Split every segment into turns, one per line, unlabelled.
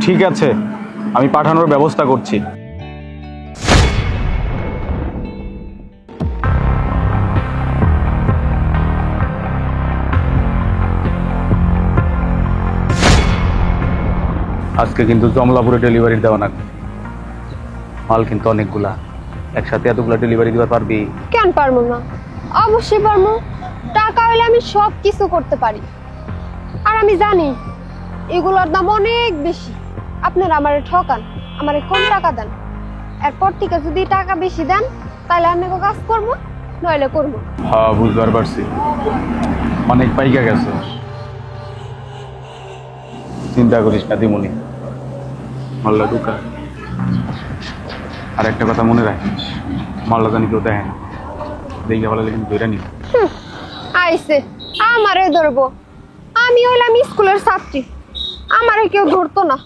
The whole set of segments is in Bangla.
ঠিক আছে, আমি পাঠানোর ব্যবস্থা করছি। আজকে কিন্তু জমলাপুরে ডেলিভারি দেওয়া না, মাল কিন্তু অনেকগুলা, একসাথে এতগুলা ডেলিভারি দিতে পারবি?
কেন পারবো না, অবশ্যই পারবো। টাকা হইলে আমি সব কিছু করতে পারি। আর আমি জানি এগুলোর দাম অনেক বেশি। আপনারা আমারে ঠকান, আমারে কম টাকা দেন, এরপর থেকে যদি টাকা বেশি দেন তাহলে আপনাকে কাজ করবো, নইলে করবো।
হ্যাঁ, বুঝবার পারছি, অনেক পাইকা গেছে। চিন্তা করিস না দিমুনি, মাল্লা ঢুকা। আর একটা কথা মনে রাখ, মাল্লা জানি কেউ দেখে না, দেখে ভালো কিন্তু ধরে নি।
আইসে আমারে ধরবো, আমি হইলাম স্কুলের ছাত্রী, আমারে কেউ ধরতো না।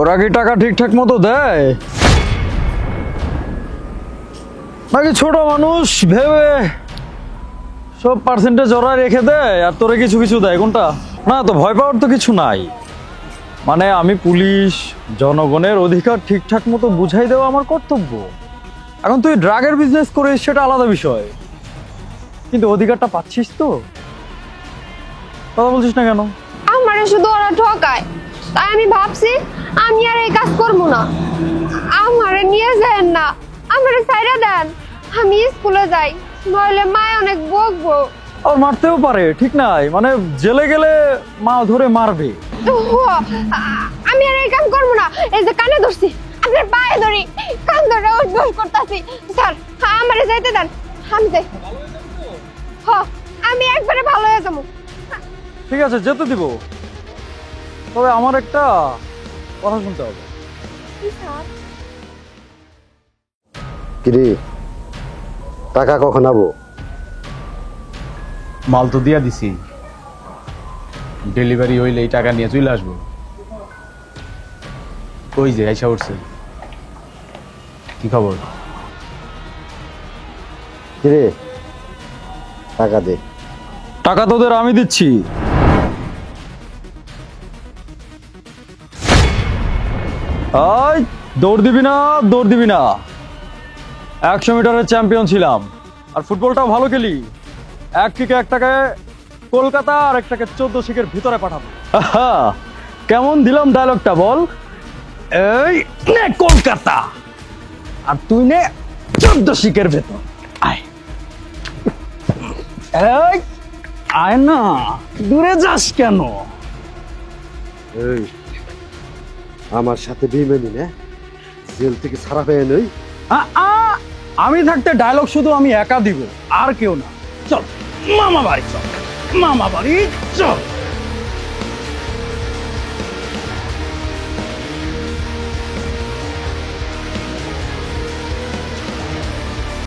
ওরা কি টাকা ঠিকঠাক মতো দেয় নাকি ছোট মানুষ ভেবে সব পার্সেন্টেজ ওরা রেখে দেয় আর তোরা কিছু কিছু দেয়? কোনটা? না, তো ভয় পাওয়ার তো কিছু নাই। মানে আমি পুলিশ, জনগণের অধিকার ঠিকঠাক মতো বুঝাই দেওয়া আমার কর্তব্য। এখন তুই ড্রাগের বিজনেস করিস সেটা আলাদা বিষয়, কিন্তু অধিকারটা পাচ্ছিস তো? কথা বলছিস না কেন?
আমারে শুধু ওরা ঠকায়, তাই আমি ভাবছি আমি আর এই কাজ করবো না। আমারে নিয়ে যান না, আমারে ছাইড়া দেন, আমি স্কুলে যাই, নইলে মায় অনেক বকবো।
আর মারতেও পারে, ঠিক নাই? মানে জেলে গেলে মা ধরে মারবে।
আমি আর এই কাম করবো না। এই যে কানে ধরছি, আপনার পায়ে ধরি, কান ধরে উঠবস করতেছি। স্যার, আমারে যাইতে দেন, আমি যাই। আমি একবারে ভালো হয়ে যাবো।
ঠিক আছে, যেতে দিব, তবে আমার একটা কথা শুনতে হবে।
কিরে, টাকা কখন আবো?
মাল তো দিয়া দিছি, ডেলিভারি হইলে এই টাকা নিয়ে চলে আসবো। ওই যে আইসা উঠছে, কি খবর?
কিরে, টাকা দে।
টাকা তোদের আমি দিচ্ছি। এই দৌড় দিবি না, দৌড় দিবি না। 100 মিটারের চ্যাম্পিয়ন ছিলাম, আর ফুটবলটাও ভালো খেলি। এক কিকে একটাকে কলকাতা আর একটাকে 14 শিখের ভিতরে পাঠাবো। কেমন দিলাম ডায়লগটা বল? এই নে কলকাতা, আর তুই নে 14 শিখের ভেতর। আয়, এই আয় না, দূরে যাস কেন?
এই আমার সাথে বেইমানি না, জেল থেকে ছাড়া পেয়ে নই।
আমি থাকতে ডায়লগ শুধু আমি একা দিব, আর কেউ না। চল মামা বাড়ি, চল মামা বাড়ি, চল।